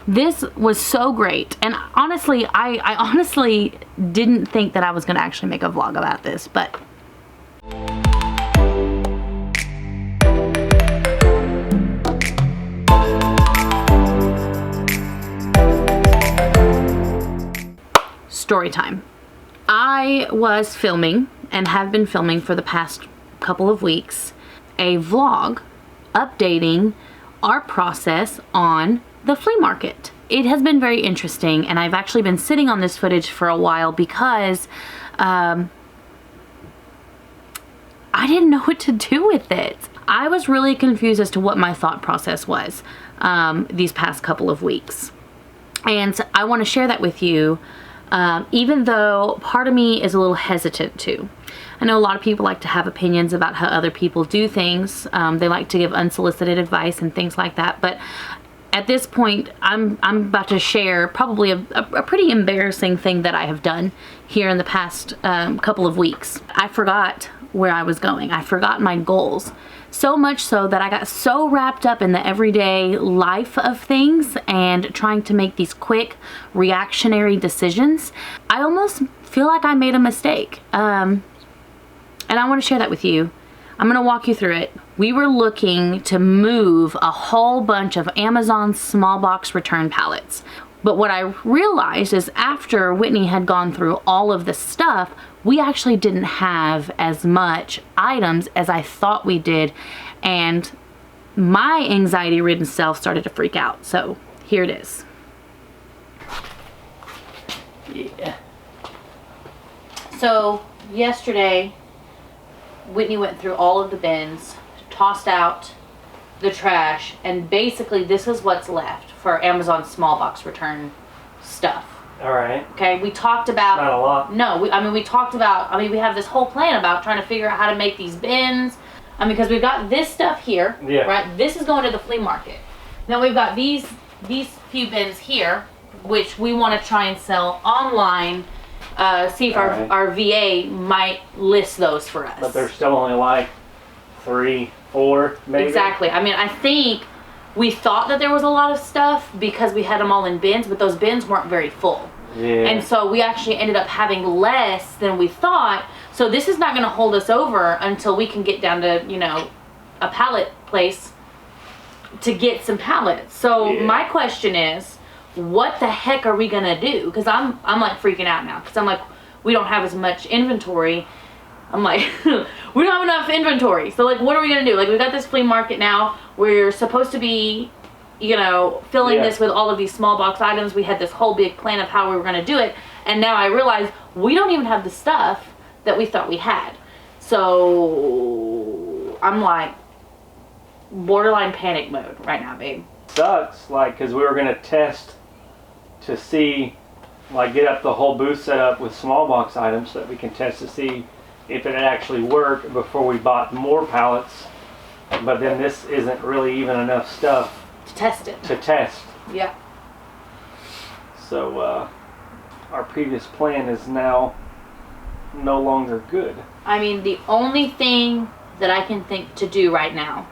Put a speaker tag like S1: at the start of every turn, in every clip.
S1: This was so great. And honestly, I honestly didn't think that I was going to actually make a vlog about this, but story time. I was filming and have been filming for the past couple of weeks a vlog updating our process on the flea market. It has been very interesting, and I've actually been sitting on this footage for a while because I didn't know what to do with it. I was really confused as to what my thought process was these past couple of weeks. And I want to share that with you, even though part of me is a little hesitant to. I know a lot of people like to have opinions about how other people do things. They like to give unsolicited advice and things like that. But at this point, I'm about to share probably a pretty embarrassing thing that I have done here in the past couple of weeks. I forgot where I was going. I forgot my goals. So much so that I got so wrapped up in the everyday life of things and trying to make these quick reactionary decisions. I almost feel like I made a mistake. And I want to share that with you. I'm going to walk you through it. We were looking to move a whole bunch of Amazon small box return pallets. But what I realized is after Whitney had gone through all of the stuff, we actually didn't have as much items as I thought we did. And my anxiety-ridden self started to freak out. So here it is. Yeah. So yesterday, Whitney went through all of the bins, tossed out the trash, and basically this is what's left for Amazon small box return stuff.
S2: All right.
S1: Okay, we talked about...
S2: Not a lot.
S1: No, we talked about... we have this whole plan about trying to figure out how to make these bins. Because we've got this stuff here,
S2: yeah.
S1: Right? This is going to the flea market. Then we've got these few bins here, which we want to try and sell online. See if our VA might list those for us.
S2: But there's still only like 3, 4, maybe.
S1: Exactly. I think we thought that there was a lot of stuff because we had them all in bins, but those bins weren't very full.
S2: Yeah.
S1: And so we actually ended up having less than we thought. So this is not going to hold us over until we can get down to, a pallet place to get some pallets. So my question is, what the heck are we gonna do? Because I'm like freaking out now. Because I'm like, we don't have as much inventory. I'm like, we don't have enough inventory. So like, what are we gonna do? Like, we got this flea market now. We're supposed to be, filling this with all of these small box items. We had this whole big plan of how we were gonna do it. And now I realize we don't even have the stuff that we thought we had. So I'm like borderline panic mode right now, babe.
S2: Sucks, because we were gonna test to see, get up the whole booth set up with small box items so that we can test to see if it actually worked before we bought more pallets. But then this isn't really even enough stuff
S1: to test it.
S2: To test.
S1: Yeah.
S2: So our previous plan is now no longer good.
S1: The only thing that I can think to do right now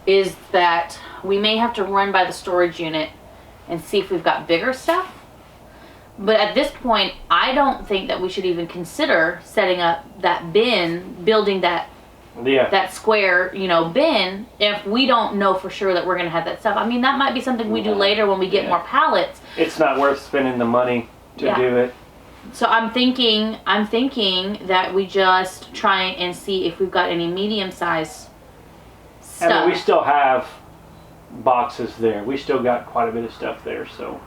S1: is that we may have to run by the storage unit and see if we've got bigger stuff. But at this point, I don't think that we should even consider setting up that bin, building that square, bin, if we don't know for sure that we're going to have that stuff. That might be something we do later when we get more pallets.
S2: It's not worth spending the money to do it.
S1: So I'm thinking that we just try and see if we've got any medium-sized stuff.
S2: We still have boxes there. We still got quite a bit of stuff there, so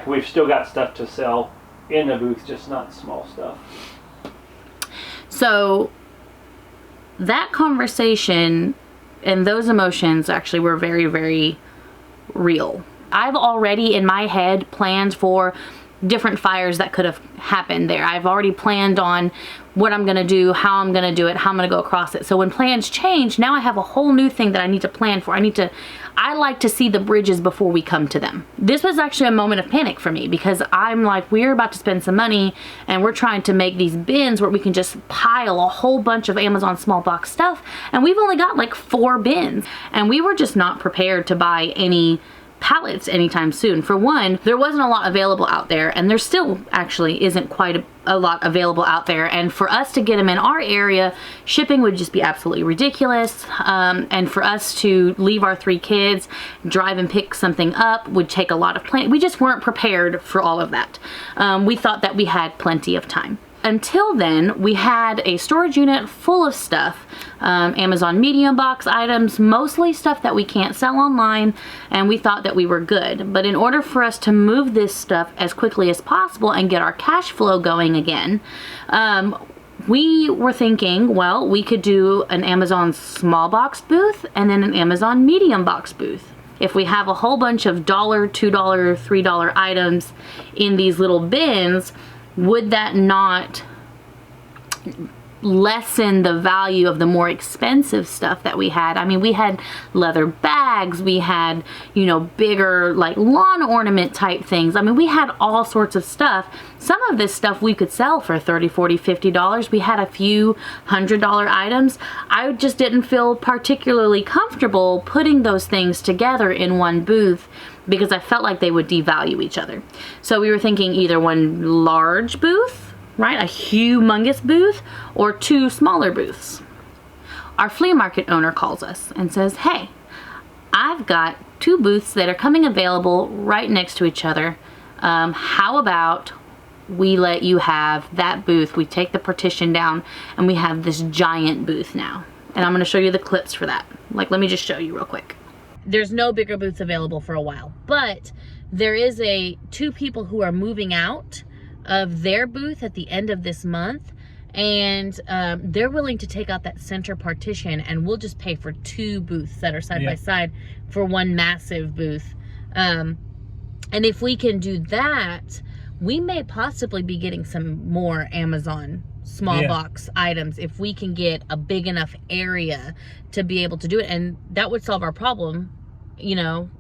S2: we've still got stuff to sell in the booth, just not small stuff.
S1: So that conversation and those emotions actually were very, very real. I've already in my head planned for different fires that could have happened there. I've already planned on what I'm going to do, how I'm going to do it, how I'm going to go across it. So when plans change, now I have a whole new thing that I need to plan for. I like to see the bridges before we come to them. This was actually a moment of panic for me because I'm like, we're about to spend some money and we're trying to make these bins where we can just pile a whole bunch of Amazon small box stuff. And we've only got like 4 bins and we were just not prepared to buy any pallets anytime soon. For one, there wasn't a lot available out there, and there still actually isn't quite a lot available out there, and for us to get them in our area, shipping would just be absolutely ridiculous, and for us to leave our 3 kids, drive and pick something up would take a lot of planning. We just weren't prepared for all of that. We thought that we had plenty of time. Until then, we had a storage unit full of stuff, Amazon medium box items, mostly stuff that we can't sell online, and we thought that we were good. But in order for us to move this stuff as quickly as possible and get our cash flow going again, we were thinking, well, we could do an Amazon small box booth and then an Amazon medium box booth. If we have a whole bunch of $1, $2, $3 items in these little bins, would that not lessen the value of the more expensive stuff that we had? I mean, we had leather bags, we had, you know, bigger like lawn ornament type things. I mean, we had all sorts of stuff. Some of this stuff we could sell for $30, $40, $50. We had a few $100 items. I just didn't feel particularly comfortable putting those things together in one booth because I felt like they would devalue each other. So we were thinking either one large booth, right, a humongous booth, or 2 smaller booths. Our flea market owner calls us and says, hey, I've got 2 booths that are coming available right next to each other. How about we let you have that booth? We take the partition down and we have this giant booth now. And I'm going to show you the clips for that. Like, let me just show you real quick. There's no bigger booths available for a while, but there is 2 people who are moving out of their booth at the end of this month, and they're willing to take out that center partition, and we'll just pay for 2 booths that are side by side for one massive booth. And if we can do that, we may possibly be getting some more Amazon small box items if we can get a big enough area to be able to do it, and that would solve our problem, you know,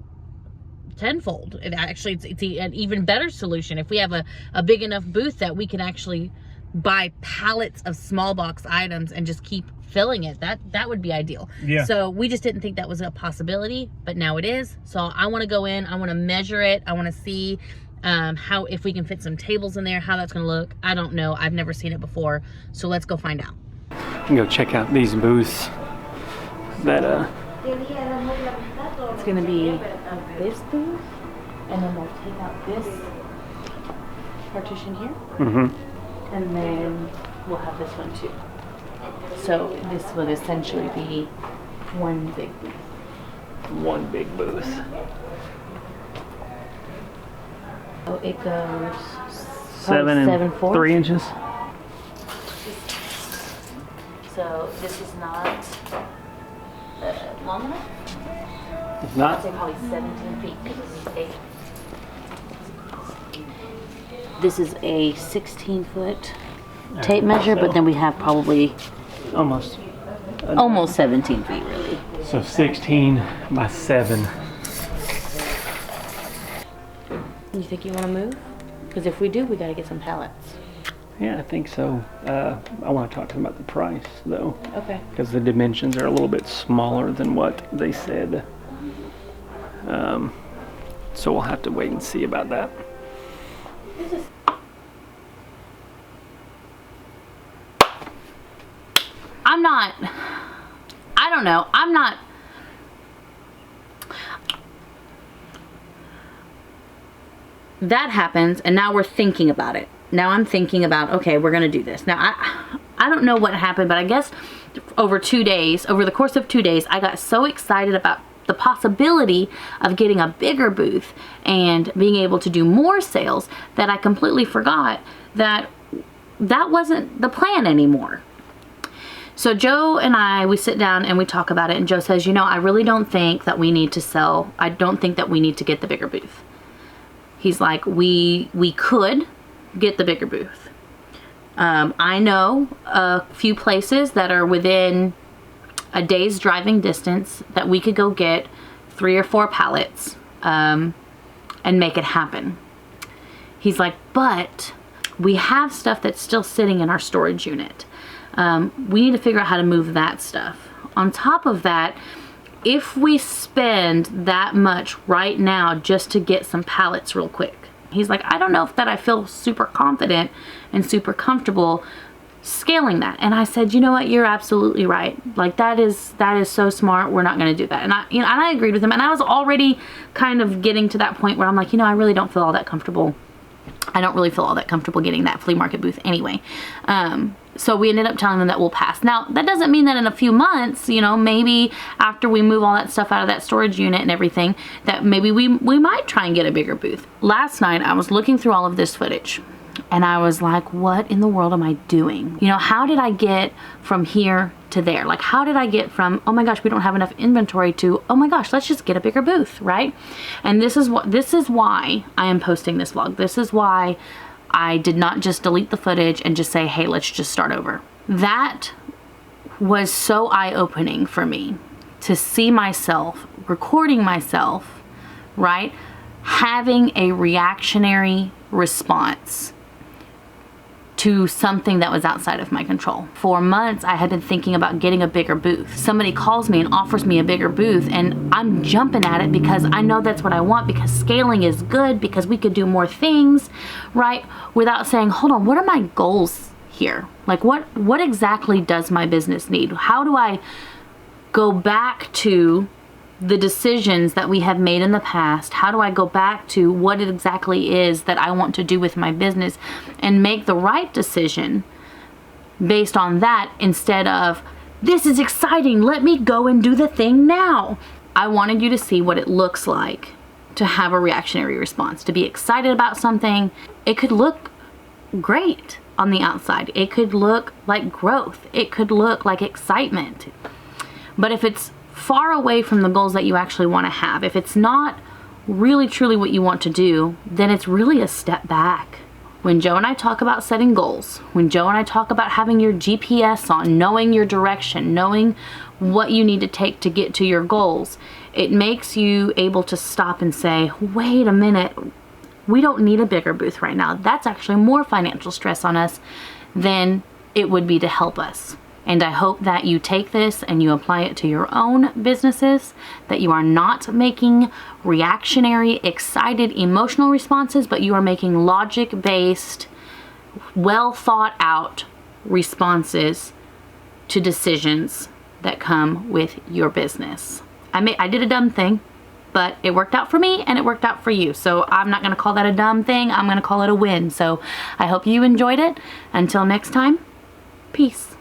S1: tenfold. It's an even better solution if we have a big enough booth that we can actually buy pallets of small box items and just keep filling it. That would be ideal. So we just didn't think that was a possibility, but now it is. So I want to go in, I want to measure it, I want to see how, if we can fit some tables in there, how that's gonna look. I don't know, I've never seen it before, so let's go find out.
S2: You can go check out these booths that
S1: It's gonna be this booth, and then we'll take out this partition here, and then we'll have this one too. So this would essentially be one big booth.
S2: One big booth.
S1: So it goes
S2: 7 and 3 inches.
S1: So this is not long enough?
S2: It's not?
S1: I'd say probably 17 feet because this is 8. This is a 16-foot tape measure, but then we have probably
S2: almost
S1: 17 feet really.
S2: So 16 by 7.
S1: You think you want to move? Because if we do, we got to get some pallets.
S2: Yeah, I think so. I want to talk to them about the price, though.
S1: Okay.
S2: Because the dimensions are a little bit smaller than what they said. So we'll have to wait and see about that.
S1: I don't know. That happens, and now we're thinking about it. Now I'm thinking about, okay, we're gonna do this. Now I don't know what happened, but I guess over the course of 2 days, I got so excited about the possibility of getting a bigger booth and being able to do more sales that I completely forgot that wasn't the plan anymore. So Joe and we sit down and we talk about it, and Joe says, you know, I really don't think that we need to sell. I don't think that we need to get the bigger booth. He's like, we could get the bigger booth. I know a few places that are within a day's driving distance that we could go get 3 or 4 pallets and make it happen. He's like, but we have stuff that's still sitting in our storage unit. We need to figure out how to move that stuff. On top of that, if we spend that much right now just to get some pallets real quick, he's like, I don't know if that I feel super confident and super comfortable scaling that. And I said, you know what, you're absolutely right. Like that is so smart. We're not going to do that. And I agreed with him. And I was already kind of getting to that point where I'm like, I really don't feel all that comfortable. I don't really feel all that comfortable getting that flea market booth anyway. So we ended up telling them that we'll pass. Now, that doesn't mean that in a few months, maybe after we move all that stuff out of that storage unit and everything, that maybe we might try and get a bigger booth. Last night, I was looking through all of this footage and I was like, what in the world am I doing? How did I get from here to there? Like, how did I get from, oh my gosh, we don't have enough inventory to, oh my gosh, let's just get a bigger booth, right? And this is why I am posting this vlog. This is why I did not just delete the footage and just say, hey, let's just start over. That was so eye-opening for me to see myself, recording myself, right? Having a reactionary response to something that was outside of my control. For months, I had been thinking about getting a bigger booth. Somebody calls me and offers me a bigger booth and I'm jumping at it because I know that's what I want, because scaling is good, because we could do more things, right? Without saying, hold on, what are my goals here? Like what exactly does my business need? How do I go back to the decisions that we have made in the past? How do I go back to what it exactly is that I want to do with my business and make the right decision based on that, instead of, this is exciting, let me go and do the thing now. I wanted you to see what it looks like to have a reactionary response, to be excited about something. It could look great on the outside. It could look like growth. It could look like excitement. But if it's far away from the goals that you actually want to have, if it's not really truly what you want to do, then it's really a step back. When Joe and I talk about setting goals, when Joe and I talk about having your GPS on, knowing your direction, knowing what you need to take to get to your goals, it makes you able to stop and say, wait a minute, we don't need a bigger booth right now. That's actually more financial stress on us than it would be to help us. And I hope that you take this and you apply it to your own businesses, that you are not making reactionary, excited, emotional responses, but you are making logic-based, well thought out responses to decisions that come with your business. I did a dumb thing, but it worked out for me and it worked out for you. So I'm not gonna call that a dumb thing, I'm gonna call it a win. So I hope you enjoyed it. Until next time, peace.